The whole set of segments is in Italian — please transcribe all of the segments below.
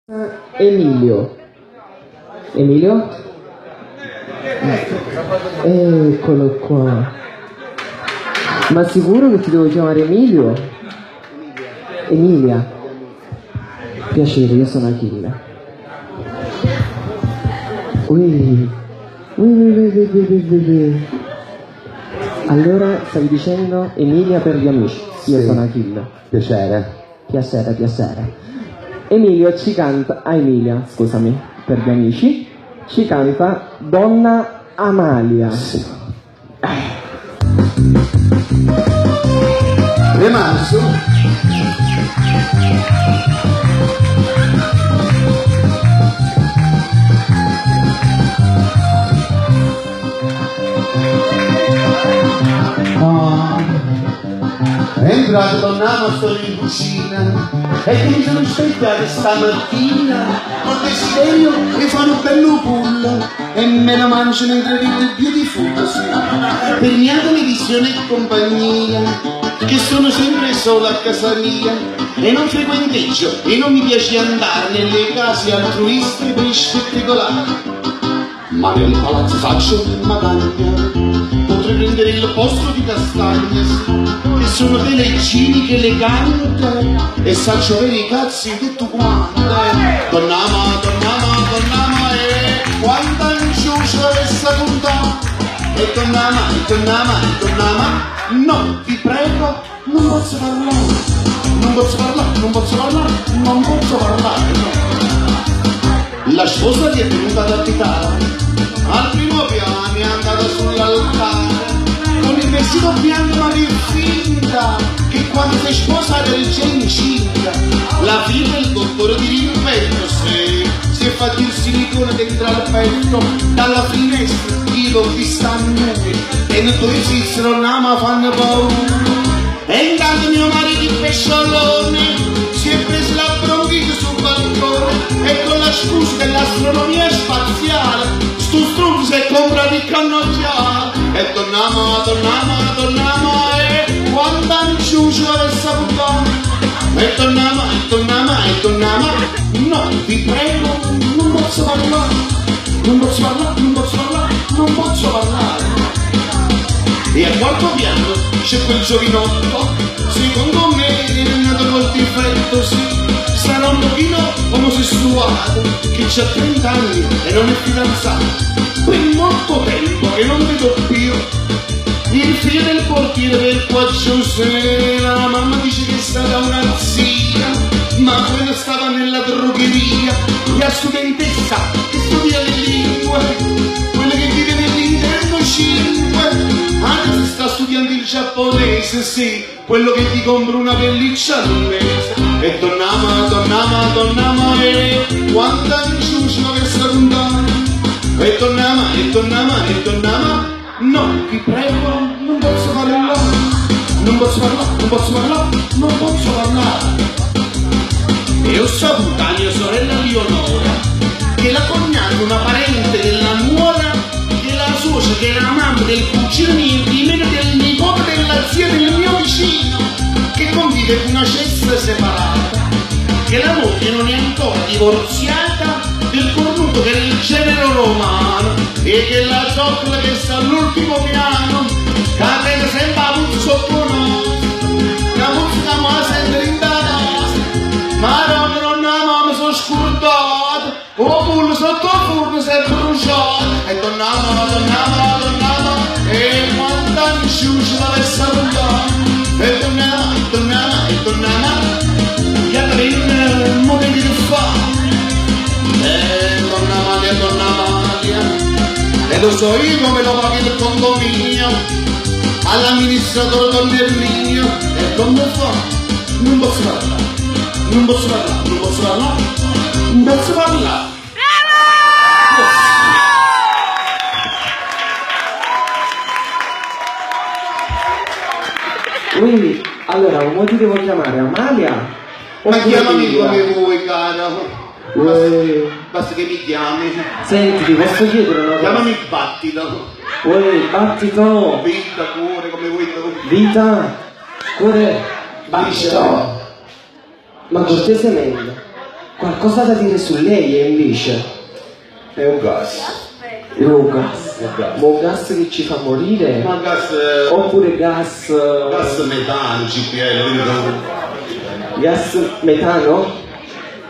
Emilio. Emilio? Eccolo qua. Ma sicuro che ti devo chiamare Emilio? Emilia. Piacere, io sono Achille. Ui. Allora, stavi dicendo Emilia per gli amici. Io sono Achille. Piacere. Piacere. Emilio ci canta, Emilia, scusami, per gli amici, ci canta Donna Amalia. Sì. Rimasto. È entrato Donna Ama, sono in cucina e che mi sono aspettato stamattina ho desiderio che fanno un bello pull e me lo mangio mentre vedo il Beautiful, sì. Per mia televisione e compagnia che sono sempre solo a casa mia e non frequenteggio e non mi piace andare nelle case altruiste per spettacolare, ma nel palazzo faccio magagna. Potrei prendere il posto di Castagna, che sono dei leggini che elegante e saccio avere i cazzi che tu quante. Donna Ama, quanta inciucia essa contà. E Donna Ama, no, vi prego, non posso parlare, no. La sposa gli è venuta ad abitare al primo piano, è andata sull'altare con il vestito bianco ma che finta che quando sei sposa del incinta. La figlia del dottore di rimpetto si è fatto il silicone dentro al petto dalla finestra. Io l'ho vista nudi e non dove esistono nama fanno paura. E intanto mio marito il pesciolone si è preso la bronchite sul balcone e con la scusa dell'astronomia spaziale sto stronzo si è comprato il cannocchiale. E Donna Ama, quanta inciucia avesse avuto. E Donna Ama, no, vi prego, non posso parlare. E al quarto piano c'è quel giovinotto, secondo me è nato col difetto, sì. Sarà un pochino omosessuale, che c'ha 30 anni e non è fidanzato. Per molto tempo che non vedo più il figlio del portiere del qua giù. La mamma dice che è stata una zia, ma quella stava nella drogheria. La studentessa che studia le lingue, quella che vive nell'interno 5. Anche se sta studiando il giapponese, sì, quello che ti compra una pelliccia al mese. E Donna Ama, quanta inciucia che sta contando. E Donna Ama, no, vi prego, non posso parlare. E ho saputo a mia sorella Leonora che la cognata, una parente della nuora, che la suocera, che era la mamma del cugino mio, di meno del nipote della zia del mio vicino, che convive con una cesta separata, che la moglie non è ancora divorziata del cornuto che è il genero romano e che la cioccola che sta all'ultimo piano, che la prende sempre a puzzo sotto noi, la musica ma sempre in casa, ma Donna Ama sono scordata, o pure sotto il forno si è bruciato. E Donna Ama, e quanta inciucia avesse avuto. E Donna Ama, gli altri in momenti che fa. Donna Amalia, e lo so io come lo pago il condominio all'amministratore Don Berlino. E come fa? Non posso parlare. Quindi, allora, mo ti devo chiamare Amalia? Ma chiamami come vuoi, cara. Basta che mi chiami. Senti, ti posso chiedere una cosa? Chiamami Battito. Battito. Vita, cuore, come vuoi tu. Vita, cuore, Battito. Ma cortesemente. Qualcosa da dire su lei e invece? È un gas. Un gas. Un gas. Ma un gas che ci fa morire? Ma gas... Oppure gas... gas metano, CPL, gas metano?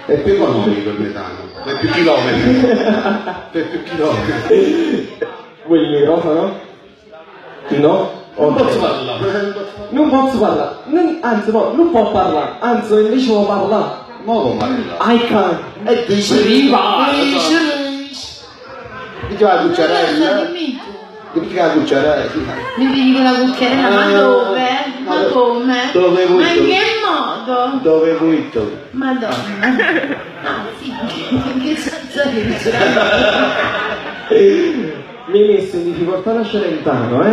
è più economico il metano, è più chilometri. È più chilometri. Vuoi il microfono? No? Non Ok. posso parlare. Non posso parlare, anzi no, non può parlare, anzi invece può parlare. Ma come parla? I can. E dice Dice la cucciarella? Dice la cucciarella? Mi vedi con la cucchiaina, ma dove? Ma come? Dove vuoi Ma tu? in che modo? Dove vuoi tu? Madonna. Ah, sì, che senza Mi hai messo in difficoltà la Celentano,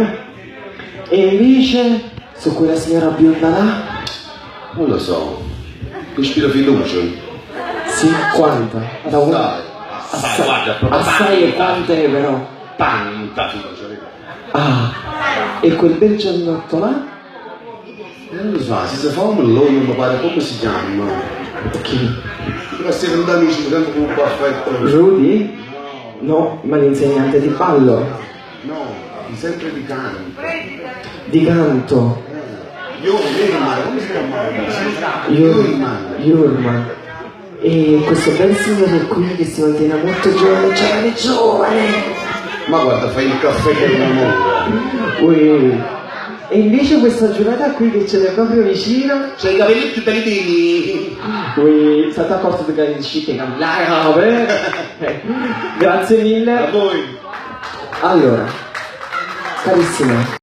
E invece, su quella signora bionda là? Non lo so. Ispira fiducia. Sì, quanta? Da una... Assai, guarda, proprio Assai e quante però? tanta fiducia. Ah, e quel bel giovanotto là? Non lo so, se si fa un loro non mi pare come si chiama. Chi? Ma siamo amici, sempre con un po' affetto. Rudy? No, ma l'insegnante di ballo. No, sempre di canto. Di canto. Jurman, come si chiama? Jurman. E questo bel signore qui che si mantiene molto giovane. Ma guarda, fai il caffè per un amore. Ui. E invece questa giornata qui che ce l'è proprio vicino. C'hai i capelli più bellini. Ui, state accorto che dici che cambiare. Grazie mille. A voi. Allora, carissima.